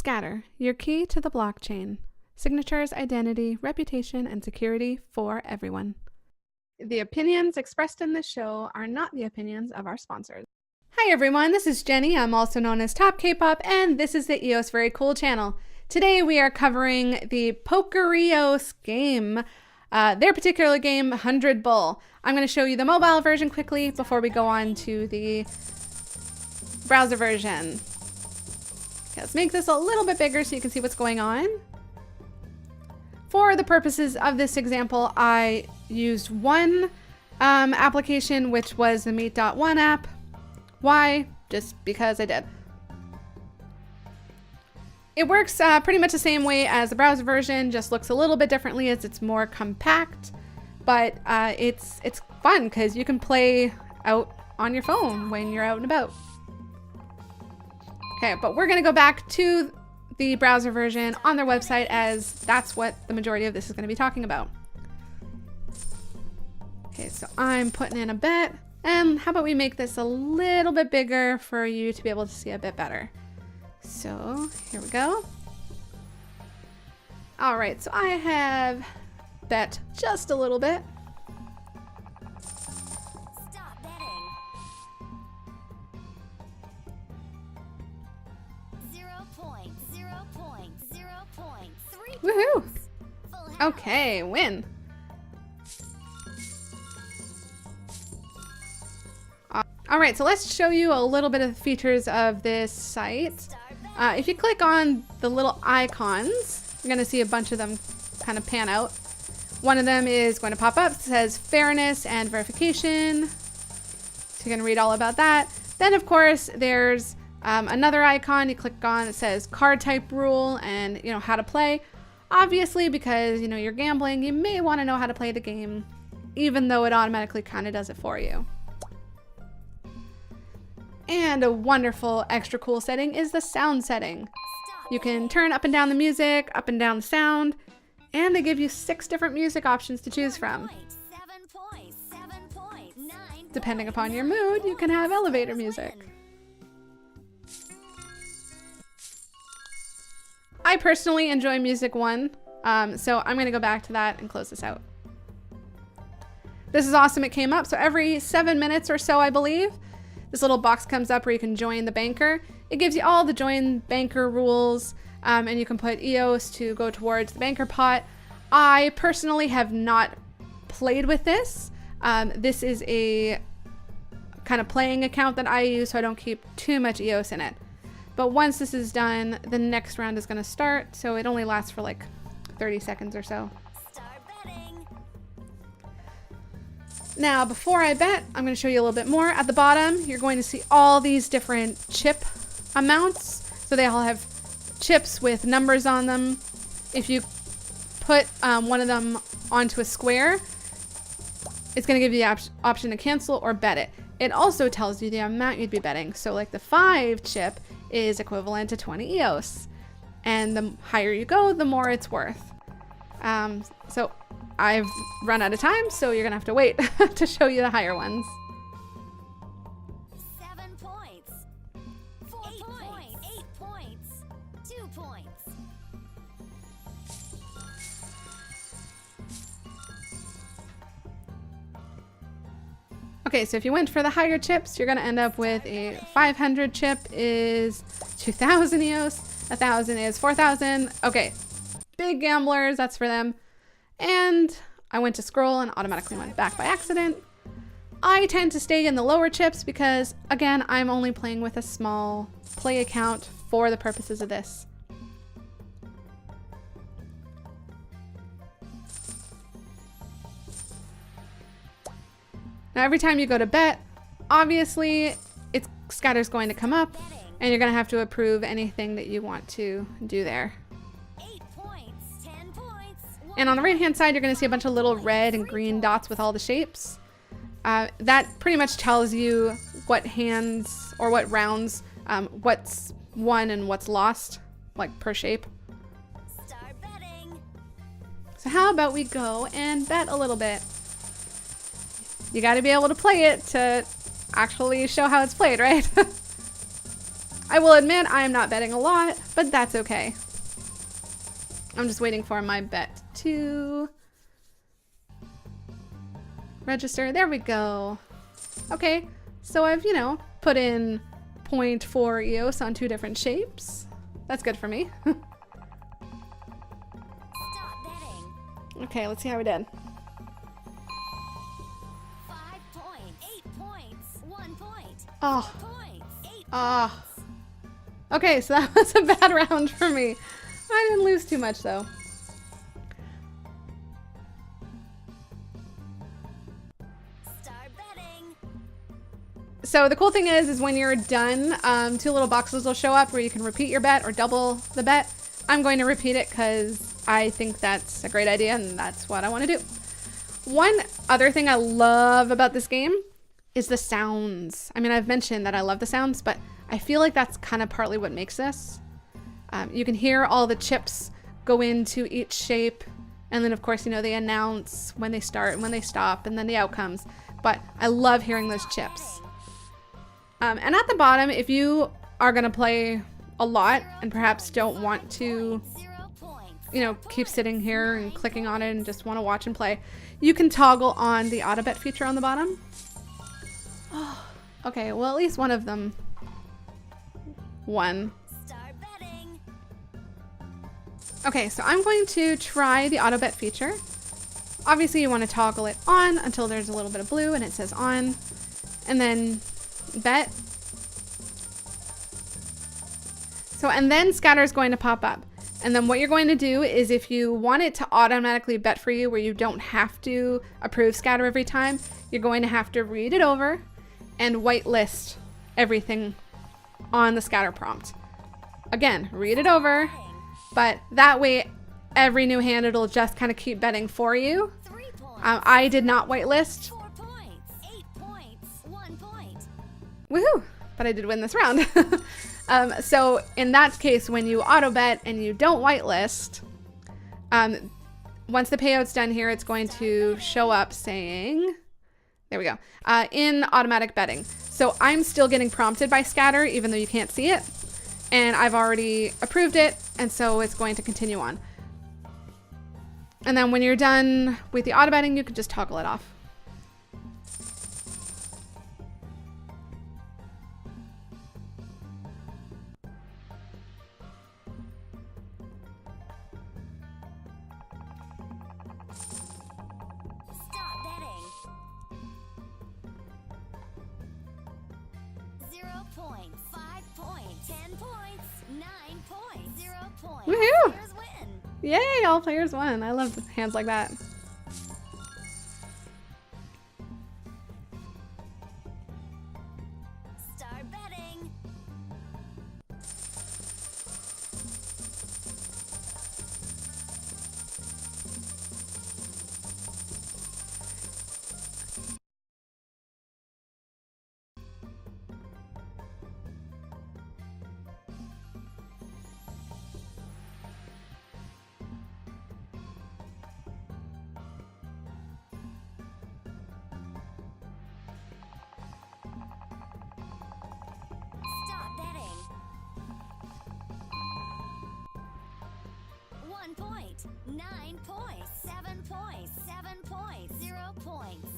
Scatter, your key to the blockchain. Signatures, identity, reputation, and security for everyone. The opinions expressed in this show are not the opinions of our sponsors. Hi everyone, this is Jenny. I'm also known as TopKpop, and this is the EOS Very Cool channel. Today we are covering the Poker EOS game, their particular game, 100 Bull. I'm going to show you the mobile version quickly before we go on to the browser version. Okay, let's make this a little bit bigger so you can see what's going on. For the purposes of this example, I used one application, which was the Meet.1 app. Why? Just because I did. It works pretty much the same way as the browser version, just looks a little bit differently as it's more compact, but it's fun because you can play out on your phone when you're out and about. Okay, but we're gonna go back to the browser version on their website, as that's what the majority of this is gonna be talking about. Okay, so I'm putting in a bet, and how about we make this a little bit bigger for you to be able to see a bit better. So here we go. All right, so I have bet just a little bit. Stop betting. 0.0.0.3. Woohoo! Okay, win. All right, so let's show you a little bit of the features of this site. If you click on the little icons, you're gonna see a bunch of them kind of pan out. One of them is going to pop up. It says fairness and verification. So you're gonna read all about that. Then of course, there's another icon you click on. It says card type rule and how to play. Obviously, because you're gambling, you may wanna know how to play the game, even though it automatically kind of does it for you. And a wonderful extra cool setting is the sound setting. You can turn up and down the music, up and down the sound, and they give you 6 different music options to choose from. Depending upon your mood, you can have elevator music. I personally enjoy music 1, so I'm gonna go back to that and close this out. This is awesome, it came up, so every 7 minutes or so, I believe, this little box comes up where you can join the banker. It gives you all the join banker rules, and you can put EOS to go towards the banker pot. I personally have not played with this. This is a kind of playing account that I use, so I don't keep too much EOS in it. But once this is done, the next round is gonna start, so it only lasts for like 30 seconds or so. Now, before I bet, I'm going to show you a little bit more. At the bottom, you're going to see all these different chip amounts. So they all have chips with numbers on them. If you put one of them onto a square, it's going to give you the option to cancel or bet it. It also tells you the amount you'd be betting. So like the 5 chip is equivalent to 20 EOS. And the higher you go, the more it's worth. So I've run out of time, so you're gonna have to wait to show you the higher ones. 7 points. 4 points. 8 points. 2 points. Okay, so if you went for the higher chips, you're gonna end up with a 500 chip is 2,000 EOS, 1,000 is 4,000. Okay, big gamblers, that's for them. And I went to scroll and automatically went back by accident. I tend to stay in the lower chips because, again, I'm only playing with a small play account for the purposes of this. Now, every time you go to bet, obviously, Scatter's going to come up, and you're going to have to approve anything that you want to do there. And on the right hand side, you're going to see a bunch of little red and green dots with all the shapes. That pretty much tells you what hands or what rounds, what's won and what's lost, like per shape. Start betting. So how about we go and bet a little bit? You got to be able to play it to actually show how it's played, right? I will admit I am not betting a lot, but that's okay. I'm just waiting for my bet to register. There we go. Okay, so I've, you know, put in 0.4 EOS on 2 different shapes. That's good for me. Stop betting. Okay, let's see how we did. 5 points. 8 points. 1 point. Oh. 4 points. 8 Ah. Okay, so that was a bad round for me. I didn't lose too much though. Start betting. So the cool thing is when you're done, 2 little boxes will show up where you can repeat your bet or double the bet. I'm going to repeat it because I think that's a great idea and that's what I want to do. One other thing I love about this game is the sounds. I mean, I've mentioned that I love the sounds, but I feel like that's kind of partly what makes this. You can hear all the chips go into each shape, and then of course, you know, they announce when they start and when they stop, and then the outcomes. But I love hearing those chips. And at the bottom, if you are gonna play a lot and perhaps don't want to, 0 points. you know, keep sitting here and clicking on it and just want to watch and play, you can toggle on the auto bet feature on the bottom. Oh, okay, well, at least one of them won. Start betting. Okay, so I'm going to try the auto bet feature. Obviously you want to toggle it on until there's a little bit of blue and it says on, and then bet. So, and then scatter is going to pop up. And then what you're going to do is if you want it to automatically bet for you where you don't have to approve scatter every time, you're going to have to read it over and whitelist everything on the scatter prompt. Again, read it over, but that way every new hand it'll just kind of keep betting for you. 3 points. I did not whitelist. 4 points. 8 points. 1 point. Woohoo! But I did win this round. So in that case, when you auto bet and you don't whitelist, once the payout's done here, it's going to show up saying, there we go, in automatic betting. So I'm still getting prompted by scatter, even though you can't see it. And I've already approved it, and so it's going to continue on. And then when you're done with the auto betting, you can just toggle it off. Stop betting. 0 points. 5 points. 10 points. 9 points. 0 points. Woohoo! Players win. Yay, all players won. I love hands like that. Start betting. Stop betting. 1 point. 9 points. 7 points. 7 points. 0 points.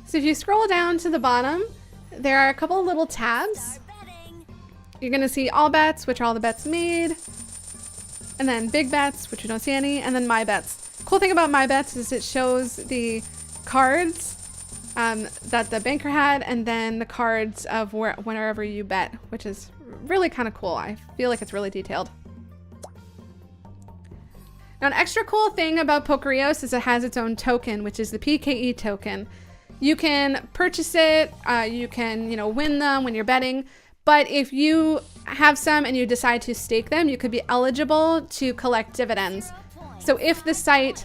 So if you scroll down to the bottom, there are a couple of little tabs. Start betting. You're gonna see all bets, which are all the bets made, and then big bets, which we don't see any, and then my bets. Cool thing about my bets is it shows the cards that the banker had, and then the cards of wherever you bet, which is really kind of cool. I feel like it's really detailed. Now, an extra cool thing about Poker EOS is it has its own token, which is the PKE token. You can purchase it, you can, you know, win them when you're betting, but if you have some and you decide to stake them, you could be eligible to collect dividends. So if the site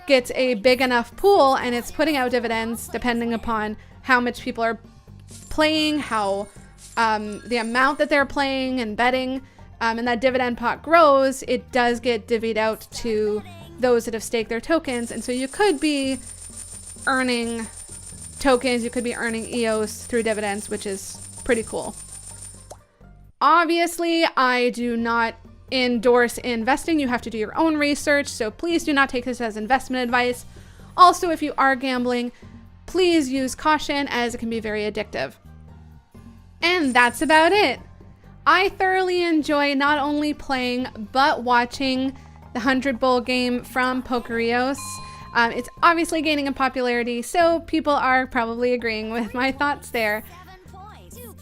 gets a big enough pool and it's putting out dividends, depending upon how much people are playing, how the amount that they're playing and betting, and that dividend pot grows, it does get divvied out to those that have staked their tokens. And so you could be earning tokens. You could be earning EOS through dividends, which is pretty cool. Obviously, I do not endorse investing. You have to do your own research, so please do not take this as investment advice. Also, if you are gambling, please use caution as it can be very addictive. And that's about it. I thoroughly enjoy not only playing, but watching the 100 Bowl game from Poker EOS. It's obviously gaining in popularity, so people are probably agreeing with my thoughts there.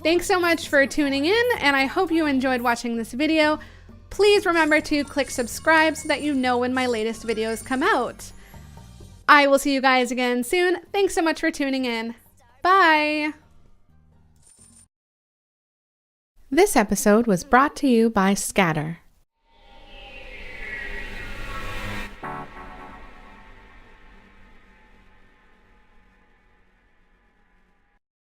Thanks so much for tuning in, and I hope you enjoyed watching this video. Please remember to click subscribe so that you know when my latest videos come out. I will see you guys again soon. Thanks so much for tuning in. Bye! This episode was brought to you by Scatter.